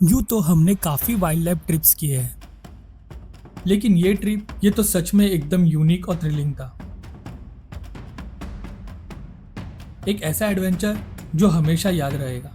यूँ तो हमने काफ़ी वाइल्ड लाइफ ट्रिप्स किए हैं, लेकिन ये तो सच में एकदम यूनिक और थ्रिलिंग था। एक ऐसा एडवेंचर जो हमेशा याद रहेगा।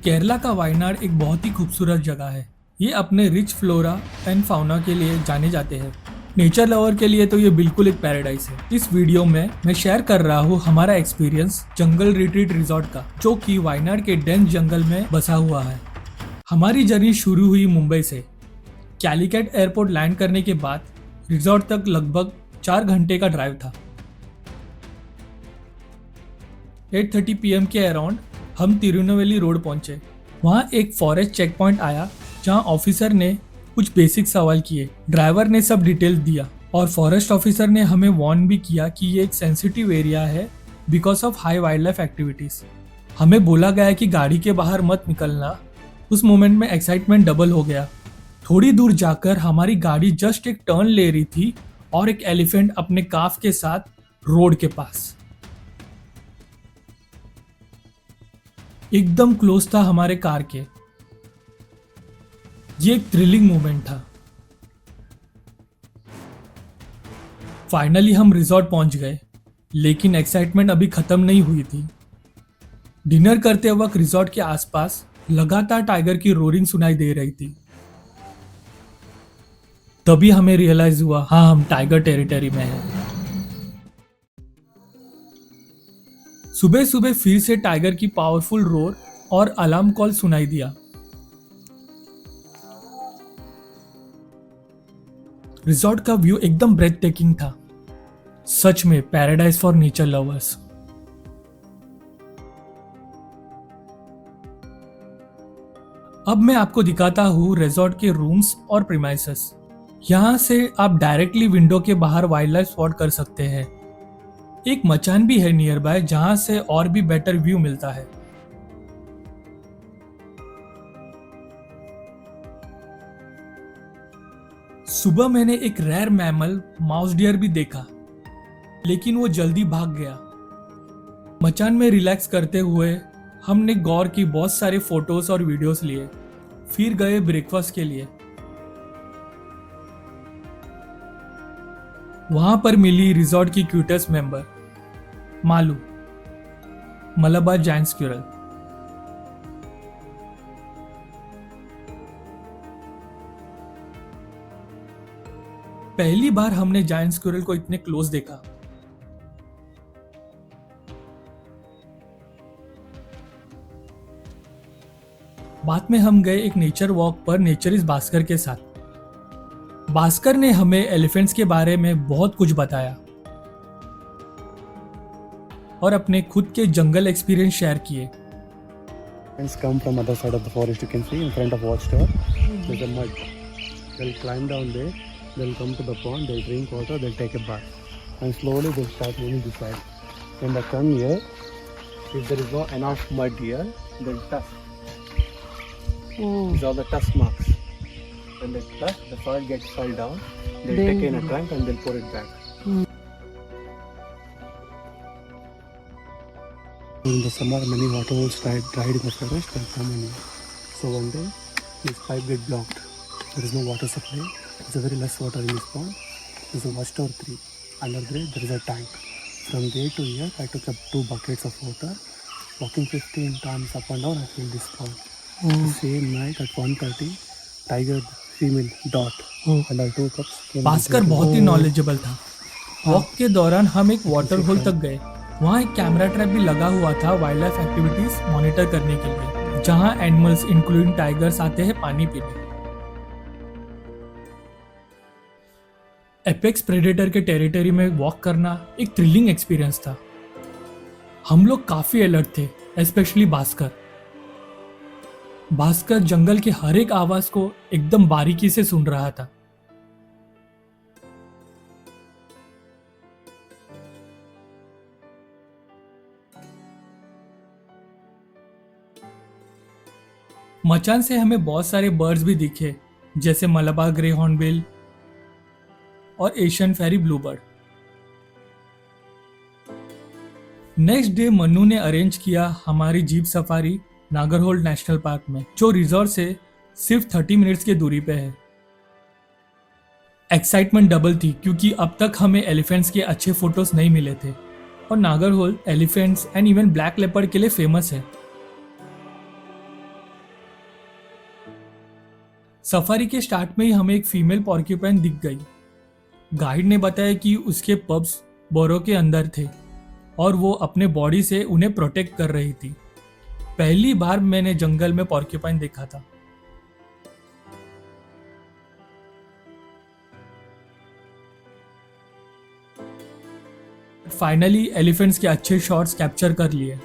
केरला का वायनाड एक बहुत ही खूबसूरत जगह है। ये अपने रिच फ्लोरा एंड फाउना के लिए जाने जाते हैं। नेचर लवर के लिए तो ये बिल्कुल एक पैराडाइज है। इस वीडियो में मैं शेयर कर रहा हूँ हमारा एक्सपीरियंस जंगल रिट्रीट रिजॉर्ट का, जो कि वायनाड के डेंस जंगल में बसा हुआ है। हमारी जर्नी शुरू हुई मुंबई से। कैलिकट एयरपोर्ट लैंड करने के बाद रिजॉर्ट तक लगभग 4 घंटे का ड्राइव था। 8:30 PM के अराउंड हम तिरुनेलवेली रोड पहुंचे। वहां एक फॉरेस्ट चेक पॉइंट आया, जहां ऑफिसर ने कुछ बेसिक सवाल किए। ड्राइवर ने सब डिटेल दिया और फॉरेस्ट ऑफिसर ने हमें वार्न भी किया कि ये एक सेंसिटिव एरिया है because of high wild life activities. हमें बोला गया कि गाड़ी के बाहर मत निकलना। उस मोमेंट में एक्साइटमेंट डबल हो गया। थोड़ी दूर जाकर हमारी गाड़ी जस्ट एक टर्न ले रही थी और एक एलिफेंट अपने काफ के साथ रोड के पास एकदम क्लोज था हमारे कार के। ये एक थ्रिलिंग मोमेंट था। फाइनली हम रिजॉर्ट पहुंच गए, लेकिन एक्साइटमेंट अभी खत्म नहीं हुई थी। डिनर करते वक्त रिजॉर्ट के आसपास लगातार टाइगर की रोरिंग सुनाई दे रही थी। तभी हमें रियलाइज हुआ, हाँ, हम टाइगर टेरिटरी में हैं। सुबह सुबह फिर से टाइगर की पावरफुल रोर और अलार्म कॉल सुनाई दिया। रिजॉर्ट का व्यू एकदम ब्रेथ टेकिंग था। सच में पैराडाइज फॉर नेचर लवर्स। अब मैं आपको दिखाता हूँ रिजॉर्ट के रूम्स और प्रीमाइसेस। यहाँ से आप डायरेक्टली विंडो के बाहर वाइल्ड लाइफ स्पॉट कर सकते हैं। एक मचान भी है नियर बाय, जहां से और भी बेटर व्यू मिलता है। सुबह मैंने एक रेयर मैमल माउस डियर भी देखा, लेकिन वो जल्दी भाग गया। मचान में रिलैक्स करते हुए हमने गौर की बहुत सारे फोटोज और वीडियोस लिए, फिर गए ब्रेकफास्ट के लिए। वहां पर मिली रिजॉर्ट की cutest member Malu, Malabar giant squirrel. पहली बार हमने जायंट स्क्विरल को इतने क्लोज देखा। बाद में हम गए एक नेचर वॉक पर नेचरिस्ट भास्कर के साथ। भास्कर ने हमें एलिफेंट्स के बारे में बहुत कुछ बताया और अपने खुद के जंगल एक्सपीरियंस शेयर किए। Elephants come from other side of the forest. You can see in front of watchtower. There's a mud. They'll climb down there. They'll come to the pond. They'll drink water. They'll take a bath, and slowly they'll start moving this side. When they come here, if there is no enough mud here, they'll tusk. These are the tusk marks. When they tusk, the soil gets fell down. They'll take in a trunk and they'll pour it back. In the summer, many water holes dried in the forest and come in here. So one day, this pipe get blocked. There is no water supply. There's a very less water in this pond. There's a watchtower 3. Under there, there is a tank. From there to here, I took up 2 buckets of water. Walking 15 times up and down, I filled this pond. The same night at 1:30, tiger female dot. And I 2 cups. Bhaskar बहुत ही knowledgeable था। Walk के दौरान हम एक water hole तक गए। वहाँ एक कैमरा ट्रैप भी लगा हुआ था वाइल्ड लाइफ एक्टिविटीज मॉनिटर करने के लिए, जहाँ एनिमल्स इंक्लूडिंग टाइगर्स आते हैं पानी पीने। एपेक्स प्रेडेटर के टेरिटरी में वॉक करना एक थ्रिलिंग एक्सपीरियंस था। हम लोग काफी अलर्ट थे, स्पेशली भास्कर। भास्कर जंगल के हर एक आवाज को एकदम बारीकी से सुन रहा था। मचान से हमें बहुत सारे बर्ड्स भी दिखे, जैसे मलाबार ग्रे हॉर्नबिल और एशियन फेरी ब्लूबर्ड। नेक्स्ट डे मन्नू ने अरेंज किया हमारी jeep safari Nagarhole national park में, जो रिजॉर्ट से सिर्फ 30 मिनट्स की दूरी पे है। एक्साइटमेंट डबल थी क्योंकि अब तक हमें एलिफेंट्स के अच्छे फोटोज नहीं मिले थे और Nagarhole elephants and even black leopard के लिए फेमस है। सफारी के स्टार्ट में ही हमें एक फीमेल पॉर्क्यूपाइन दिख गई। गाइड ने बताया कि उसके पब्स बोरो के अंदर थे और वो अपने बॉडी से उन्हें प्रोटेक्ट कर रही थी। पहली बार मैंने जंगल में पॉर्क्यूपाइन देखा था। फाइनली एलिफेंट्स के अच्छे शॉट्स कैप्चर कर लिए।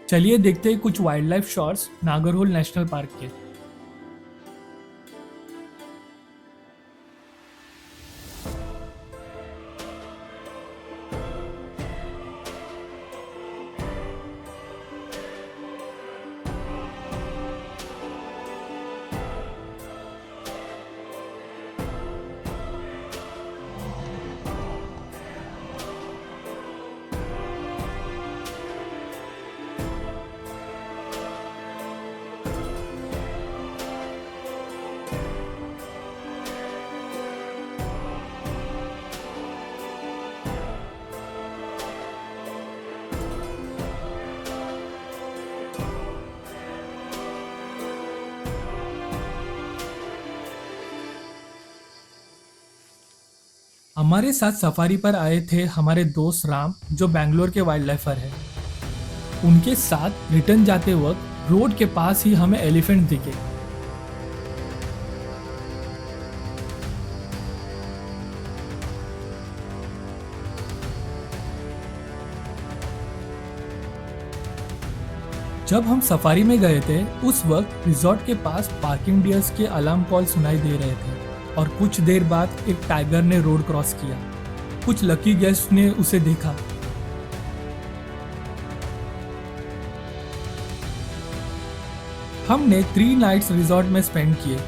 चलिए देखते हैं कुछ wild life shots Nagarhole national park के। हमारे साथ सफारी पर आए थे हमारे दोस्त राम, जो बैंगलोर के वाइल्ड लाइफर है। उनके साथ रिटर्न जाते वक्त रोड के पास ही हमें एलिफेंट दिखे। जब हम सफारी में गए थे उस वक्त रिजॉर्ट के पास पार्किंग डियर्स के अलार्म कॉल सुनाई दे रहे थे और कुछ देर बाद एक टाइगर ने रोड क्रॉस किया। कुछ लकी गेस्ट ने उसे देखा। हमने 3 नाइट्स रिजॉर्ट में स्पेंड किए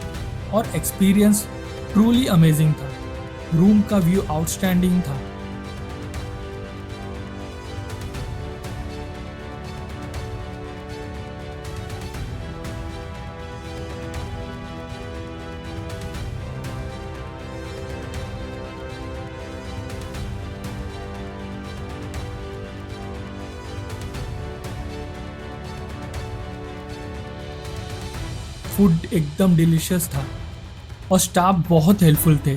और एक्सपीरियंस ट्रूली अमेजिंग था। रूम का व्यू आउटस्टैंडिंग था। फूड एकदम डिलीशियस था और स्टाफ बहुत हेल्पफुल थे,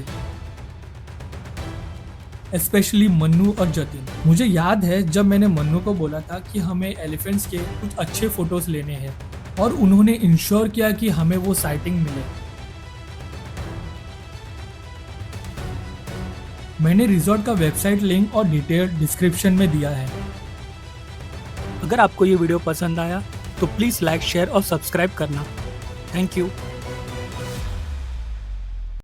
स्पेशली मन्नू और जतिन। मुझे याद है जब मैंने मन्नू को बोला था कि हमें एलिफेंट्स के कुछ अच्छे फोटोज लेने हैं और उन्होंने इंश्योर किया कि हमें वो साइटिंग मिले। मैंने रिजॉर्ट का वेबसाइट लिंक और डिटेल डिस्क्रिप्शन में दिया है। अगर आपको ये वीडियो पसंद आया तो प्लीज़ लाइक, शेयर और सब्सक्राइब करना। Thank you.